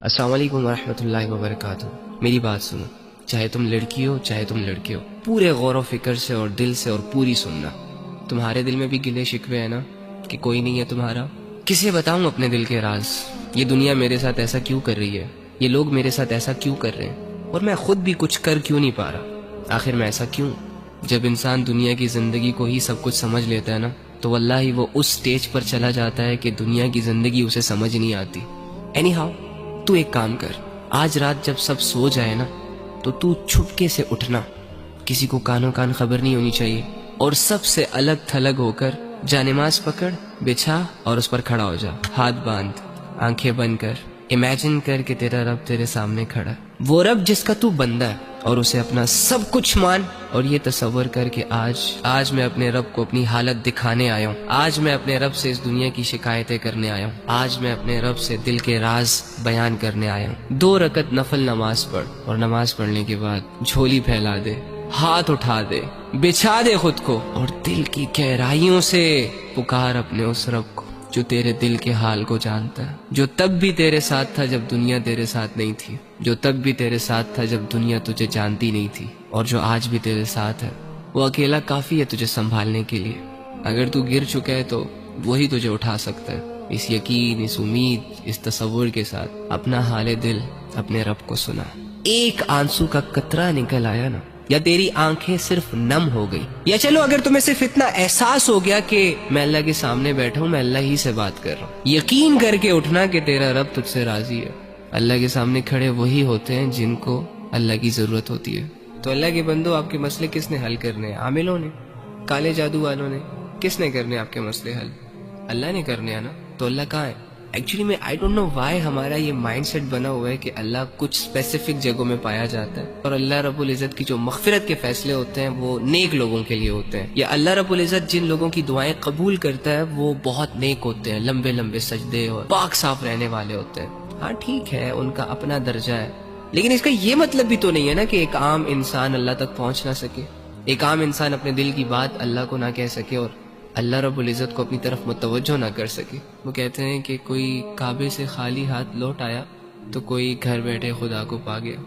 السلام علیکم ورحمۃ اللہ وبرکاتہ۔ میری بات سنو، چاہے تم لڑکی ہو چاہے تم لڑکے ہو، پورے غور و فکر سے اور دل سے اور پوری سننا۔ تمہارے دل میں بھی گلے شکوے ہیں نا کہ کوئی نہیں ہے تمہارا؟ کسے بتاؤں اپنے دل کے راز؟ یہ دنیا میرے ساتھ ایسا کیوں کر رہی ہے؟ یہ لوگ میرے ساتھ ایسا کیوں کر رہے ہیں؟ اور میں خود بھی کچھ کر کیوں نہیں پا رہا؟ آخر میں ایسا کیوں؟ جب انسان دنیا کی زندگی کو ہی سب کچھ سمجھ لیتا ہے نا، تو واللہ وہ اس سٹیج پر چلا جاتا ہے کہ دنیا کی زندگی اسے سمجھ نہیں آتی۔ اینی ہاؤ، تو ایک کام کر، آج رات جب سب سو جائے نا تو چھپکے سے اٹھنا، کسی کو کانوں کان خبر نہیں ہونی چاہیے، اور سب سے الگ تھلگ ہو کر جا نماز پکڑ، بچھا اور اس پر کھڑا ہو جا، ہاتھ باندھ، آنکھیں بند کر، امیجن کر کہ تیرا رب تیرے سامنے کھڑا ہے، وہ رب جس کا تو بندہ ہے، اور اسے اپنا سب کچھ مان، اور یہ تصور کر کہ آج میں اپنے رب کو اپنی حالت دکھانے آیا ہوں، آج میں اپنے رب سے اس دنیا کی شکایتیں کرنے آیا ہوں، آج میں اپنے رب سے دل کے راز بیان کرنے آیا ہوں۔ 2 رکعت نفل نماز پڑھ، اور نماز پڑھنے کے بعد جھولی پھیلا دے، ہاتھ اٹھا دے، بچھا دے خود کو، اور دل کی گہرائیوں سے پکار اپنے اس رب کو جو تیرے دل کے حال کو جانتا ہے، جو تب بھی تیرے ساتھ تھا جب دنیا تیرے ساتھ نہیں تھی، جو تب بھی تیرے ساتھ تھا جب دنیا تجھے جانتی نہیں تھی، اور جو آج بھی تیرے ساتھ ہے۔ وہ اکیلا کافی ہے تجھے سنبھالنے کے لیے۔ اگر تو گر چکا ہے تو وہی تجھے اٹھا سکتا ہے۔ اس یقین، اس امید، اس تصور کے ساتھ اپنا حال دل اپنے رب کو سنا۔ ایک آنسو کا قطرہ نکل آیا نا، یا تیری آنکھیں صرف نم ہو گئی، یا چلو اگر تمہیں صرف اتنا احساس ہو گیا کہ میں اللہ کے سامنے بیٹھا ہوں، میں اللہ ہی سے بات کر رہا ہوں، یقین کر کے اٹھنا کہ تیرا رب تجھ سے راضی ہے۔ اللہ کے سامنے کھڑے وہی ہوتے ہیں جن کو اللہ کی ضرورت ہوتی ہے۔ تو اللہ کے بندو، آپ کے مسئلے کس نے حل کرنے ہیں؟ عاملوں نے؟ کالے جادو والوں نے؟ کس نے کرنے آپ کے مسئلے حل؟ اللہ نے کرنے ہیں نا۔ تو اللہ کہاں ہے؟ ایکچولی میں آئی ڈونٹ نو وائی ہمارا یہ مائنڈ سیٹ بنا ہوا ہے کہ اللہ کچھ اسپیسیفک جگہوں میں پایا جاتا ہے، اور اللہ رب العزت کی جو مغفرت کے فیصلے ہوتے ہیں وہ نیک لوگوں کے لیے ہوتے ہیں، یا اللہ رب العزت جن لوگوں کی دعائیں قبول کرتا ہے وہ بہت نیک ہوتے ہیں، لمبے لمبے سجدے اور پاک صاف رہنے والے ہوتے ہیں۔ ہاں ٹھیک ہے، ان کا اپنا درجہ ہے، لیکن اس کا یہ مطلب بھی تو نہیں ہے نا کہ ایک عام انسان اللہ تک پہنچ نہ سکے، ایک عام انسان اپنے دل کی بات اللہ کو نہ کہہ سکے اور اللہ رب العزت کو اپنی طرف متوجہ نہ کر سکے۔ وہ کہتے ہیں کہ کوئی کعبے سے خالی ہاتھ لوٹ آیا تو کوئی گھر بیٹھے خدا کو پا گیا۔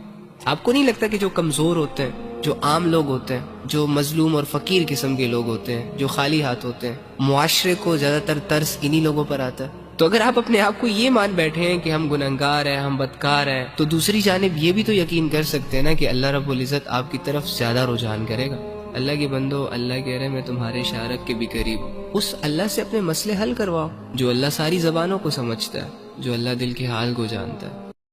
آپ کو نہیں لگتا کہ جو کمزور ہوتے ہیں، جو عام لوگ ہوتے ہیں، جو مظلوم اور فقیر قسم کے لوگ ہوتے ہیں، جو خالی ہاتھ ہوتے ہیں، معاشرے کو زیادہ تر ترس انہی لوگوں پر آتا ہے؟ تو اگر آپ اپنے آپ کو یہ مان بیٹھے ہیں کہ ہم گنہگار ہیں، ہم بدکار ہیں، تو دوسری جانب یہ بھی تو یقین کر سکتے ہیں نا کہ اللہ رب العزت آپ کی طرف زیادہ رجحان کرے گا۔ اللہ کے بندو، اللہ کہہ رہے میں تمہارے اشارت کے بھی قریب ہوں۔ اس اللہ سے اپنے مسئلے حل کرواؤ جو اللہ ساری زبانوں کو سمجھتا ہے، جو اللہ دل کے حال کو جانتا ہے۔